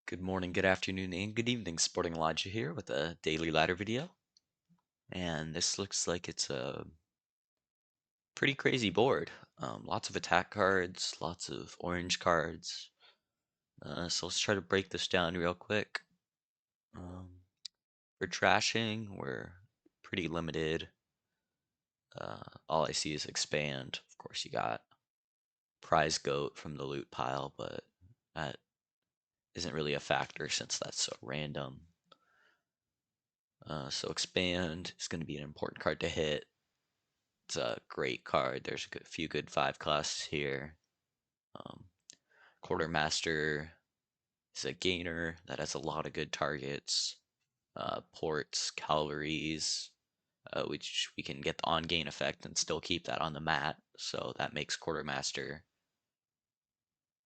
Good morning, good afternoon, and good evening. Sportingelijah here with a daily ladder video. And this looks like it's a pretty crazy board. Lots of attack cards, lots of orange cards. So let's try to break this down real quick. For trashing, we're pretty limited. All I see is expand. Of course, you got prize goat from the loot pile, but that isn't really a factor since that's so random. So expand is going to be an important card to hit. It's a great card. There's a few good 5 classes here. Um, Quartermaster is a gainer that has a lot of good targets. Ports, Cavalries, which we can get the on gain effect and still keep that on the mat. So that makes Quartermaster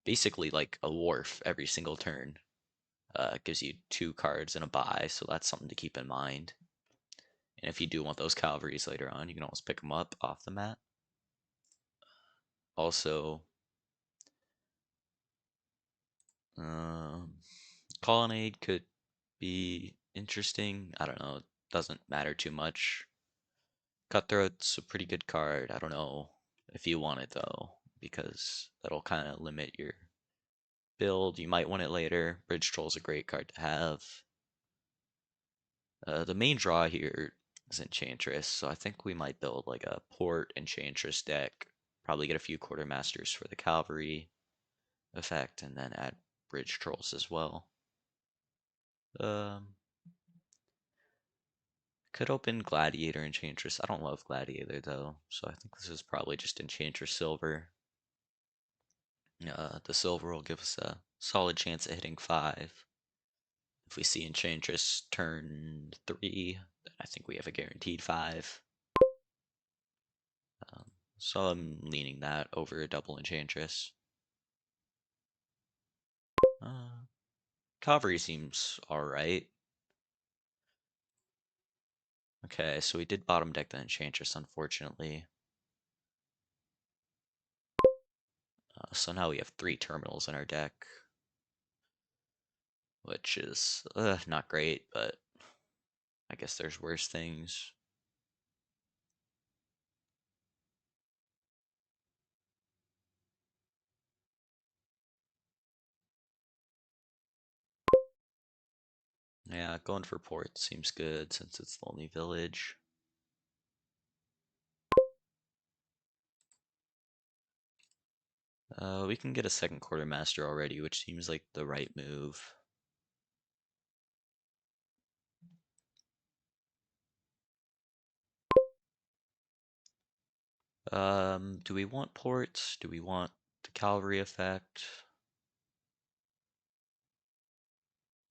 basically like a Wharf every single turn. Gives you 2 cards and a buy, so that's something to keep in mind. And if you do want those Cavalries later on, you can always pick them up off the mat. Also, Colonnade could be interesting. I don't know. It doesn't matter too much. Cutthroat's a pretty good card. I don't know if you want it though, because that'll kind of limit your build. You might want it later. Bridge Troll's a great card to have. The main draw here is Enchantress, so I think we might build like a Port Enchantress deck. Probably get a few Quartermasters for the Cavalry effect, and then add Bridge Trolls as well. Um, Could open Gladiator Enchantress. I don't love Gladiator though, so I think this is probably just Enchantress Silver. The silver will give us a solid chance at hitting 5. If we see Enchantress turn 3, then I think we have a guaranteed 5. So I'm leaning that over a double Enchantress. Cavalry seems alright. Okay, so we did bottom deck the Enchantress, unfortunately. So now we have 3 terminals in our deck, which is not great, but I guess there's worse things. Yeah, going for port seems good since it's the only village. We can get a second quartermaster already, which seems like the right move. Do we want ports? Do we want the cavalry effect?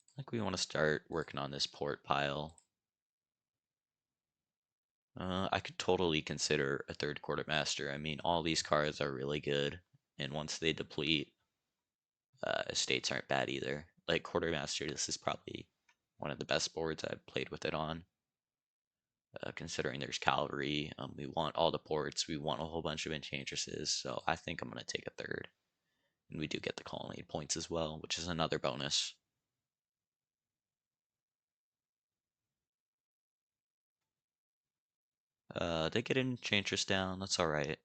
I think we want to start working on this port pile. I could totally consider a third quartermaster. I mean, all these cards are really good, and once they deplete, estates aren't bad either. Like quartermaster, this is probably one of the best boards I've played with it on. Considering there's cavalry, we want all the ports, we want a whole bunch of enchantresses, so I think I'm going to take a third. And we do get the colonnade points as well, which is another bonus. They get enchantress down, that's alright.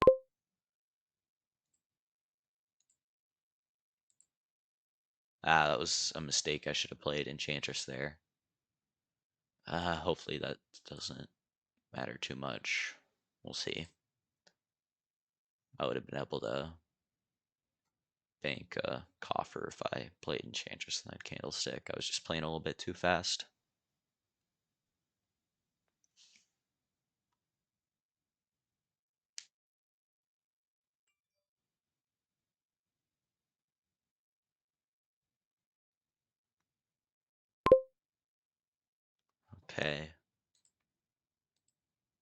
Ah, that was a mistake. I should have played enchantress there. Hopefully that doesn't matter too much. We'll see. I would have been able to bank a coffer if I played enchantress in that candlestick. I was just playing a little bit too fast. Okay.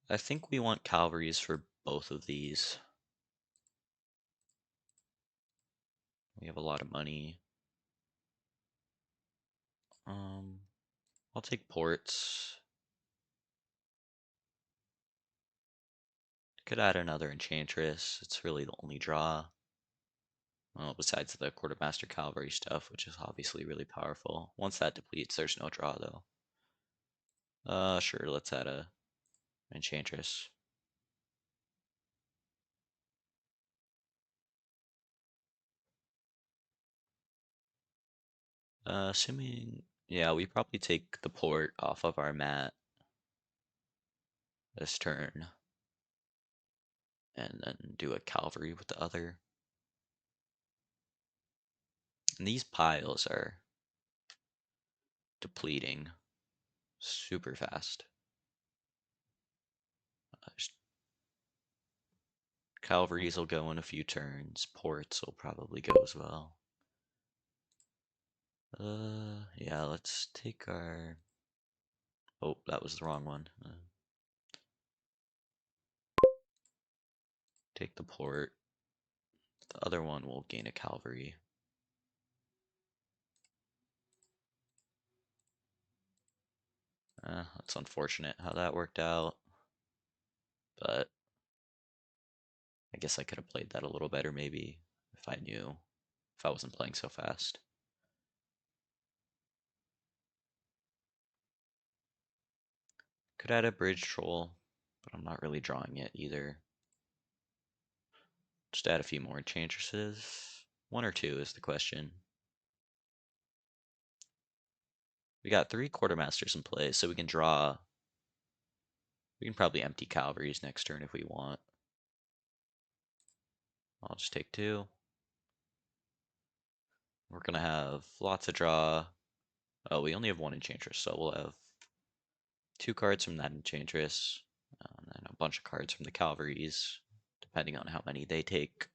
I think we want cavalries for both of these. We have a lot of money. I'll take ports. Could add another enchantress. It's really the only draw. Well, besides the quartermaster cavalry stuff, which is obviously really powerful. Once that depletes, there's no draw though. Sure, let's add a enchantress. Assuming, yeah, we probably take the port off of our mat this turn, and then do a cavalry with the other. And these piles are depleting super fast. Cavalries will go in a few turns. Ports will probably go as well. Yeah, let's take our... Oh, that was the wrong one. Take the port. The other one will gain a cavalry. That's unfortunate how that worked out. But I guess I could have played that a little better maybe if I knew, if I wasn't playing so fast. Could add a bridge troll, but I'm not really drawing it either. Just add a few more enchantresses. One or two is the question. We got 3 quartermasters in play, so we can draw. We can probably empty cavalries next turn if we want. I'll just take 2. We're gonna have lots of draw. Oh, we only have 1 enchantress, so we'll have 2 cards from that enchantress, and then a bunch of cards from the cavalries, depending on how many they take.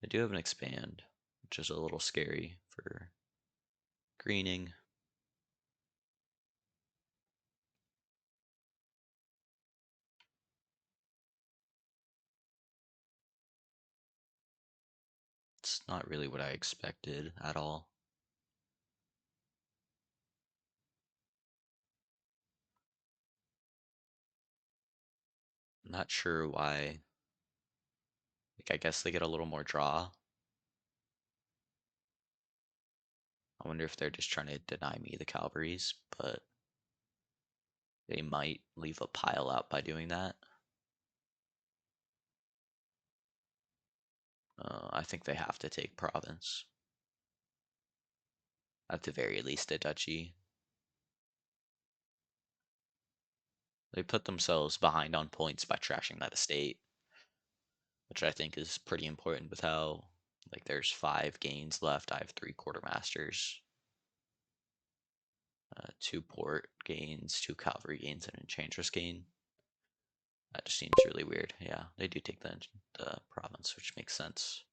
I do have an expand, which is a little scary for greening. It's not really what I expected at all. I'm not sure why. Like, I guess they get a little more draw. I wonder if they're just trying to deny me the cavalries, but they might leave a pile out by doing that. I think they have to take province. At the very least, a duchy. They put themselves behind on points by trashing that estate, which I think is pretty important with how, like, there's 5 gains left. I have 3 quartermasters, 2 port gains, 2 cavalry gains, and an enchantress gain. That just seems really weird. Yeah, they do take the province, which makes sense.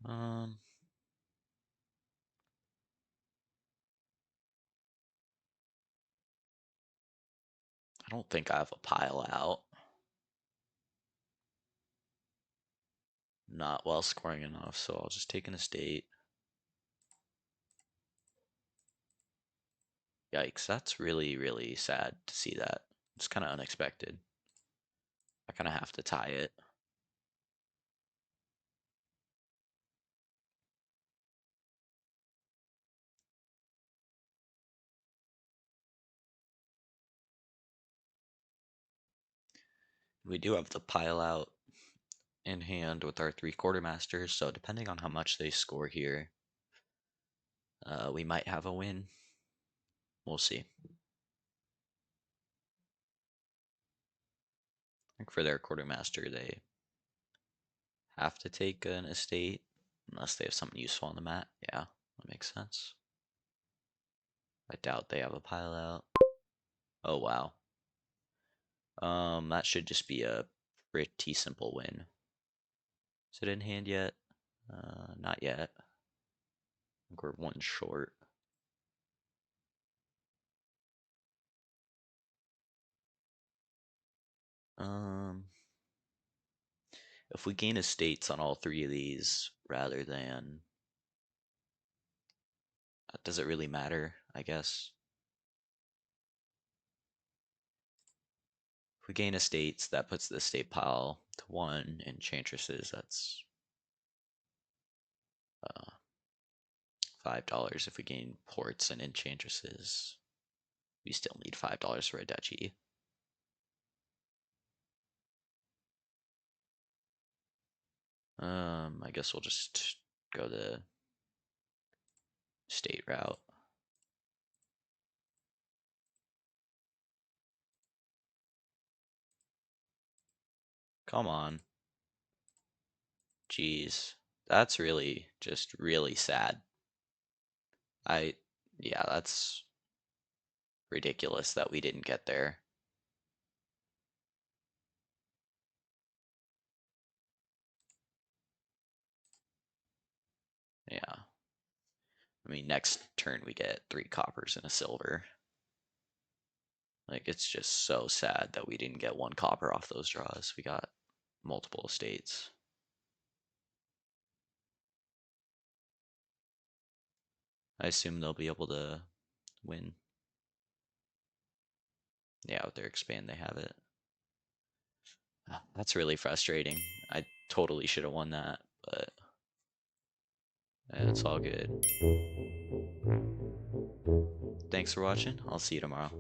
Um, I don't think I have a pile out. Not well scoring enough, so I'll just take an estate. Yikes, that's really, really sad to see that. It's kind of unexpected. I kind of have to tie it. We do have the pile out in hand with our 3 quartermasters, so depending on how much they score here, we might have a win. We'll see. I think for their quartermaster, they have to take an estate unless they have something useful on the mat. Yeah, that makes sense. I doubt they have a pile out. Oh wow. That should just be a pretty simple win. Is it in hand yet? Not yet. I think we're 1 short. If we gain estates on all three of these rather than, does it really matter? I guess. If we gain estates, that puts the estate pile to one. Enchantresses, that's uh, $5. If we gain ports and enchantresses, we still need $5 for a duchy. I guess we'll just go the state route. Come on. Jeez. That's really just really sad. I yeah, that's ridiculous that we didn't get there. Yeah. I mean, next turn we get 3 coppers and a silver. Like, it's just so sad that we didn't get 1 copper off those draws. We got multiple estates. I assume they'll be able to win. Yeah, with their expand, they have it. That's really frustrating. I totally should have won that, but it's all good. Thanks for watching. I'll see you tomorrow.